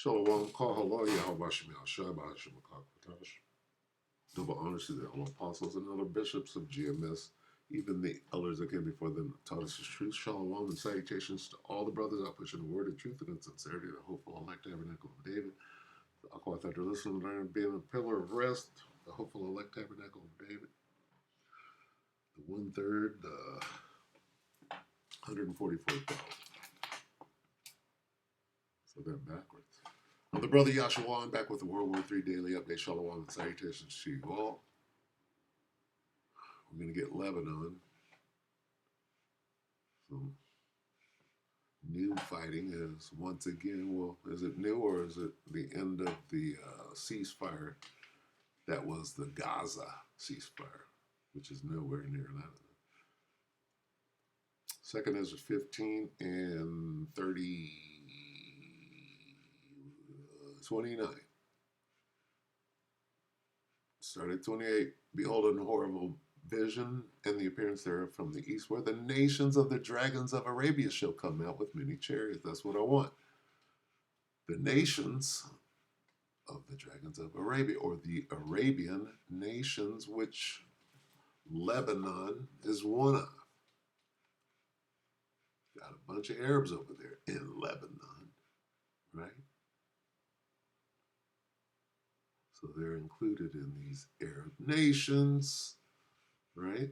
Shalom, call hello, Yahweh Shemel, Shabbat Shemakakatash. Double honors to the apostles and other bishops of GMS, even the elders that came before them taught us the truth. Shalom and salutations to all the brothers out pushing the word of truth and in sincerity, the hopeful elect tabernacle of David. The Aqua after listening, learn, being a pillar of rest, the hopeful elect tabernacle of David. The 1/3, the 144,000. So that backwards. I'm the brother Yahshua. I'm back with the WW3 Daily Update. Shalom and salutations to you all. We're going to get Lebanon. So, new fighting is once again, well, is it new or is it the end of the ceasefire that was the Gaza ceasefire, which is nowhere near Lebanon. Second Ezra 15 and 29. Started 28. Behold, an horrible vision and the appearance thereof from the east, where the nations of the dragons of Arabia shall come out with many chariots. That's what I want. The nations of the dragons of Arabia, or the Arabian nations, which Lebanon is one of. Got a bunch of Arabs over there in Lebanon, right? So they're included in these Arab nations, right?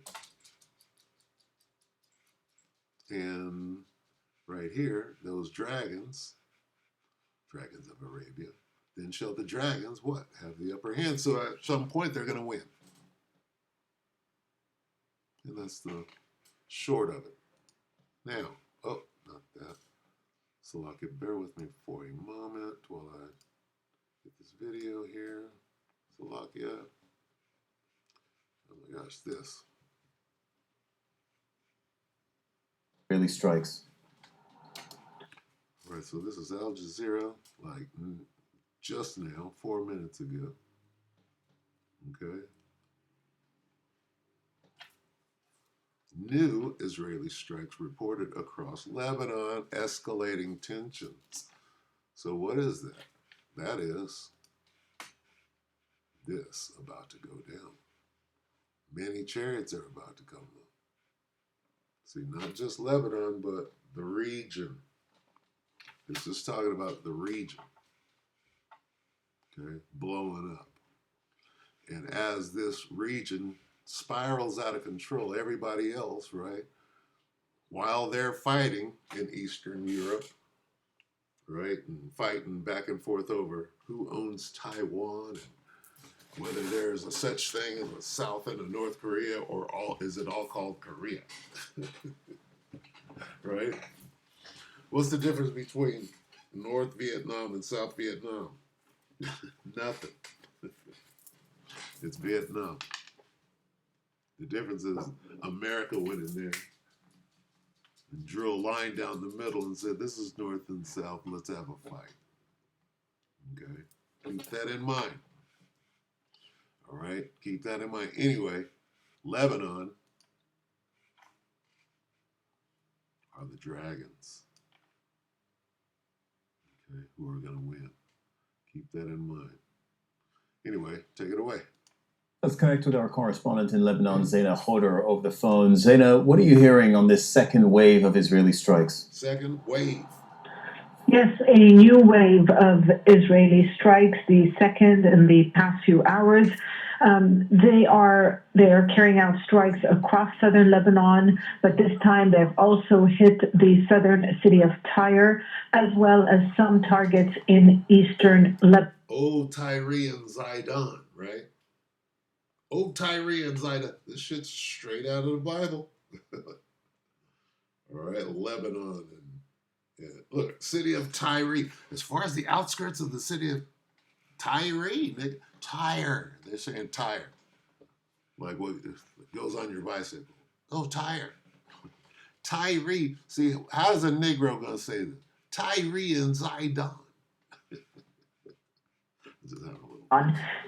And right here, those dragons of Arabia, then shall the dragons, what? Have the upper hand. So at some point, they're going to win. And that's the short of it. Now, oh, not that. Salaki, bear with me for a moment while I get this video here. Salakia. Oh my gosh, this. Really strikes. All right, so this is Al Jazeera, like just now, 4 minutes ago. Okay. New Israeli strikes reported across Lebanon, escalating tensions. So what is that? That is this about to go down. Many chariots are about to come up. See, not just Lebanon, but the region. This is talking about the region. Okay, blowing up. And as this region spirals out of control, everybody else, right, while they're fighting in Eastern Europe, right, and fighting back and forth over who owns Taiwan and whether there's a such thing as a South and a North Korea, or is it all called Korea? Right? What's the difference between North Vietnam and South Vietnam? Nothing. It's Vietnam. The difference is America went in there and drew a line down the middle and said, this is North and South, let's have a fight. Okay? Keep that in mind. All right? Keep that in mind. Anyway, Lebanon are the dragons, okay, who are going to win. Keep that in mind. Anyway, take it away. Let's connect with our correspondent in Lebanon, Zaina Hodor, over the phone. Zaina, what are you hearing on this second wave of Israeli strikes? Second wave. Yes, a new wave of Israeli strikes, the second in the past few hours. They are carrying out strikes across southern Lebanon, but this time they've also hit the southern city of Tyre, as well as some targets in eastern Lebanon. Old Tyre and Zidon, right? Old Tyre and Zidon. This shit's straight out of the Bible. All right, Lebanon. And look, city of Tyre. As far as the outskirts of the city of Tyre, Tyre. They're saying Tyre. Like what goes on your bicycle. Oh, Tyre. Tyre. See, how is a Negro going to say this? Tyre and Zidon. Just having a little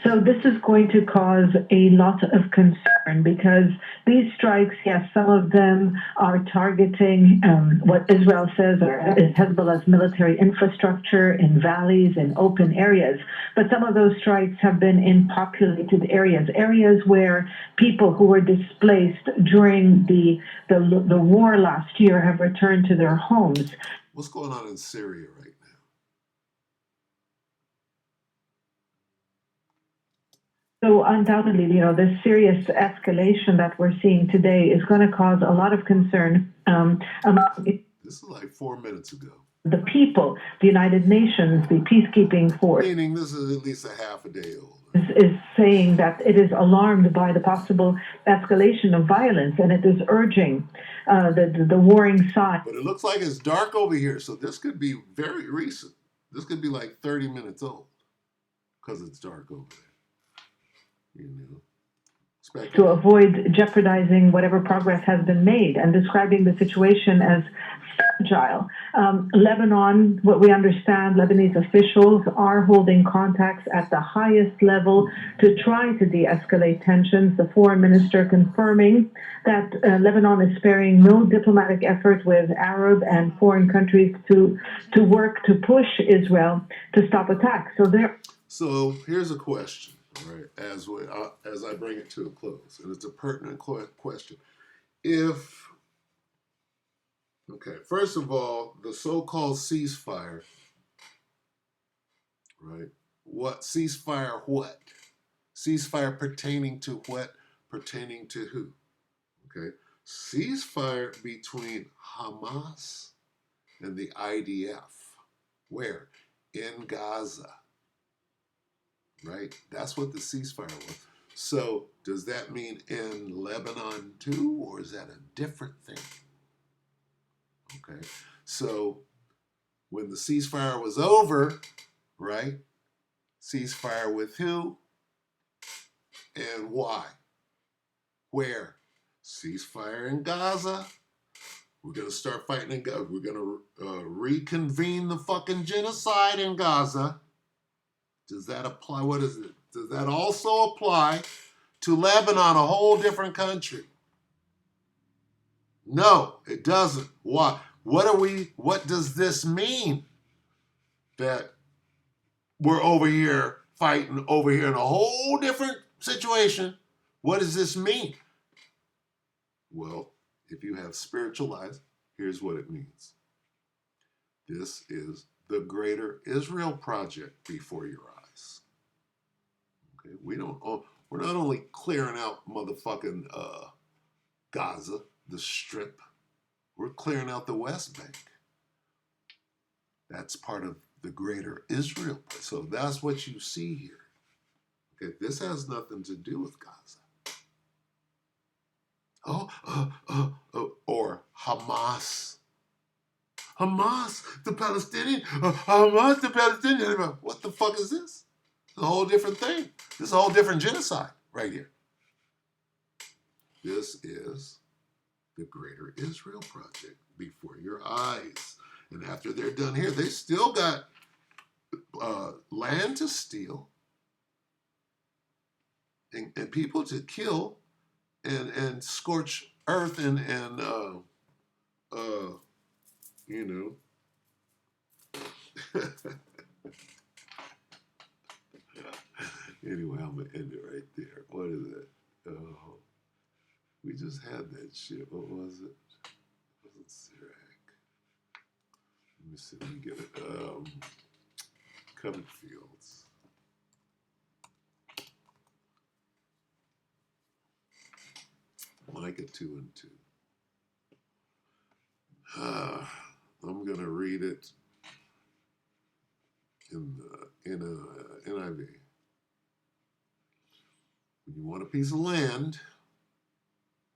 So this is going to cause a lot of concern because these strikes, yes, some of them are targeting what Israel says is Hezbollah's military infrastructure in valleys and open areas. But some of those strikes have been in populated areas where people who were displaced during the war last year have returned to their homes. What's going on in Syria right now? So undoubtedly, this serious escalation that we're seeing today is going to cause a lot of concern among This is like 4 minutes ago. the people, the United Nations, the peacekeeping force. Meaning this is at least a half a day old. Is saying that it is alarmed by the possible escalation of violence, and it is urging the warring side. But it looks like it's dark over here, so this could be very recent. This could be like 30 minutes old because it's dark over there. To avoid jeopardizing whatever progress has been made, and describing the situation as fragile. Lebanon, what we understand, Lebanese officials are holding contacts at the highest level to try to de-escalate tensions. The foreign minister confirming that Lebanon is sparing no diplomatic effort with Arab and foreign countries to work to push Israel to stop attacks. So here's a question. Right, as I bring it to a close, and it's a pertinent question. First of all, the so-called ceasefire, right? What ceasefire? What ceasefire pertaining to what? Pertaining to who? Okay, ceasefire between Hamas and the IDF. Where? In Gaza. Right? That's what the ceasefire was. So does that mean in Lebanon too, or is that a different thing? Okay. So when the ceasefire was over, right? Ceasefire with who and why? Where? Ceasefire in Gaza. We're going to start fighting in Gaza. We're going to reconvene the fucking genocide in Gaza. Does that apply? What is it? Does that also apply to Lebanon, a whole different country? No, it doesn't. Why? What does this mean? That we're over here fighting over here in a whole different situation. What does this mean? Well, if you have spiritual eyes, here's what it means. This is the greater Israel project before your eyes. Okay, we're not only clearing out motherfucking Gaza, the Strip, we're clearing out the West Bank. That's part of the greater Israel. So that's what you see here. Okay, this has nothing to do with Gaza. Or Hamas. Hamas, the Palestinian. Hamas, the Palestinian. What the fuck is this? It's a whole different thing. This is a whole different genocide right here. This is the greater Israel project before your eyes. And after they're done here, they still got land to steal and people to kill and scorch earth and you know. Anyway, I'm gonna end it right there. What is it? We just had that shit. What was it? It wasn't Sirac. Let me see. Let me get it. Covered Fields. Micah 2 and 2. I'm gonna read it in NIV. When you want a piece of land,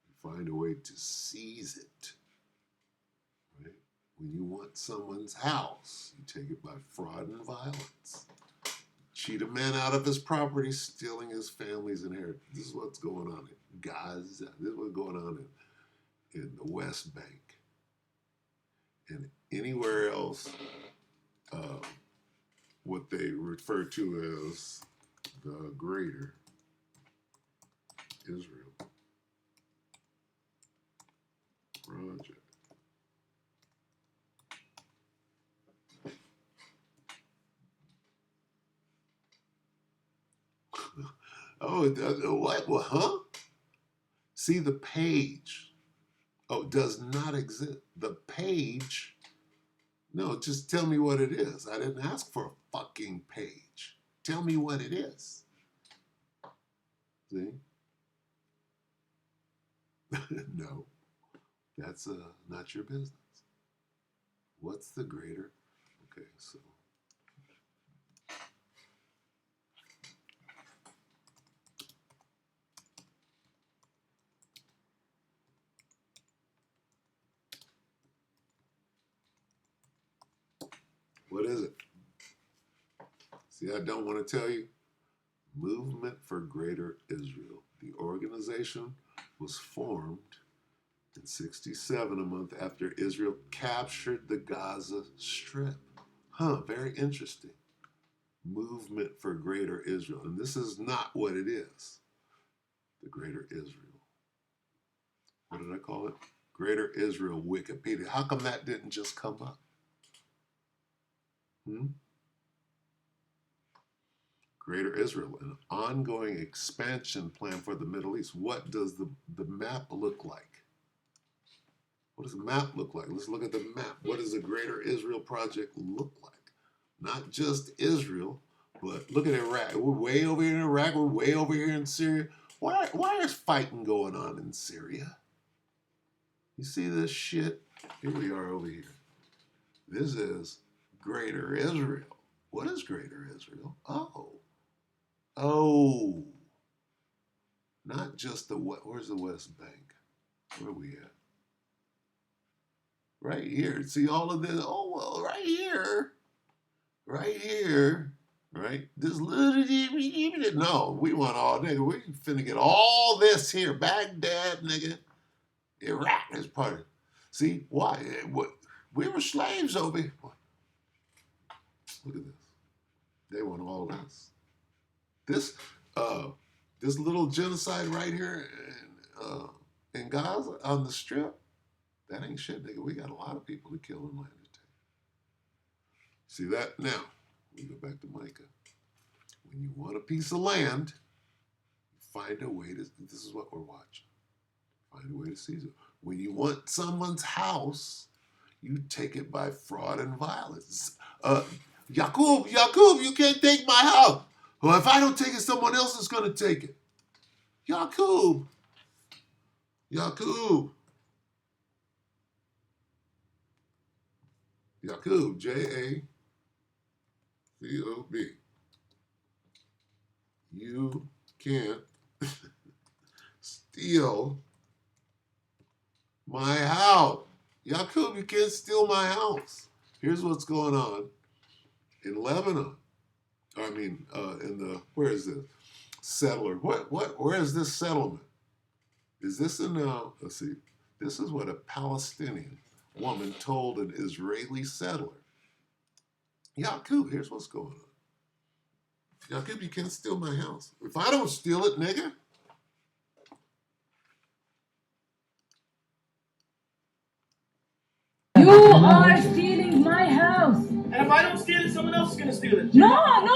you find a way to seize it. Right? When you want someone's house, you take it by fraud and violence. Cheat a man out of his property, stealing his family's inheritance. This is what's going on in Gaza. This is what's going on in the West Bank. And anywhere else, what they refer to as the greater Israel project. Oh, it does, what? Well, huh? See the page. Oh, it does not exist. The page. No, just tell me what it is. I didn't ask for a fucking page. Tell me what it is. See? No, that's not your business. What's the greater? Okay, so. What is it? See, I don't want to tell you. Movement for Greater Israel. The organization was formed in 67, a month after Israel captured the Gaza Strip. Huh, very interesting. Movement for Greater Israel. And this is not what it is. The Greater Israel. What did I call it? Greater Israel Wikipedia. How come that didn't just come up? Greater Israel, an ongoing expansion plan for the Middle East. What does the map look like? What does the map look like? Let's look at the map. What does the Greater Israel Project look like? Not just Israel, but look at Iraq. We're way over here in Iraq. We're way over here in Syria. Why is fighting going on in Syria? You see this shit? Here we are over here. This is Greater Israel. What is Greater Israel? Oh. Not just the what? Where's the West Bank? Where are we at? Right here. See all of this? Oh, well, right here. Right here. Right? This little, no, we want all, nigga. We finna get all this here. Baghdad, nigga. Iraq is part of it. See, why? We were slaves over here. Look at this. They want all this. This little genocide right here in Gaza on the Strip, that ain't shit, nigga. We got a lot of people to kill and land to take. See that? Now, we go back to Micah. When you want a piece of land, find a way to, this is what we're watching. Find a way to seize it. When you want someone's house, you take it by fraud and violence. Yaqub, you can't take my house. Well, if I don't take it, someone else is going to take it. Yaqub, J-A-C-O-B. You can't steal my house. Yaqub, you can't steal my house. Here's what's going on in Lebanon. I mean, where is this? Settler. Where is this settlement? Is this in, let's see. This is what a Palestinian woman told an Israeli settler. Yaqub, here's what's going on. Yaqub, you can't steal my house. If I don't steal it, nigga. You are stealing my house. And if I don't steal it, someone else is going to steal it. No one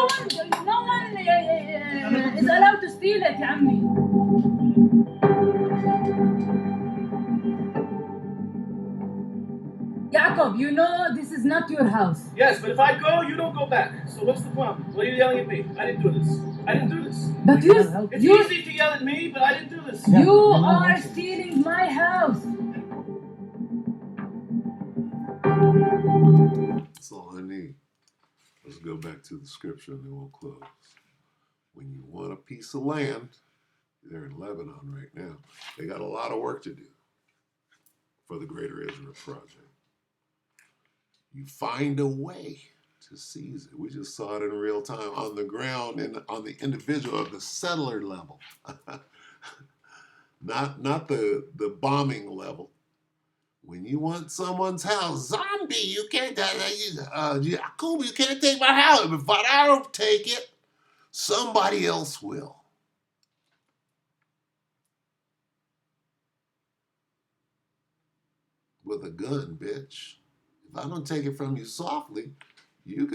is allowed to steal it, يا عمي. Jacob, you know this is not your house. Yes, but if I go, you don't go back. So what's the problem? What are you yelling at me? I didn't do this. But It's easy to yell at me, but I didn't do this. You are stealing my house. That's all I need. Let's go back to the scripture and then we'll close. When you want a piece of land, they're in Lebanon right now. They got a lot of work to do for the Greater Israel Project. You find a way to seize it. We just saw it in real time on the ground and on the individual of the settler level. not the bombing level. When you want someone's house, zombie, you can't, Yaqub, you can't take my house. If I don't take it, Somebody else will. With a gun, bitch. If I don't take it from you softly, you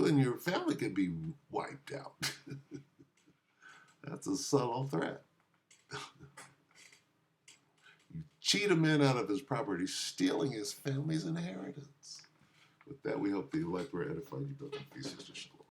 and your family could be wiped out. That's a subtle threat. You cheat a man out of his property, stealing his family's inheritance. With that, we hope the elect were edified. You built a thesis to shalom.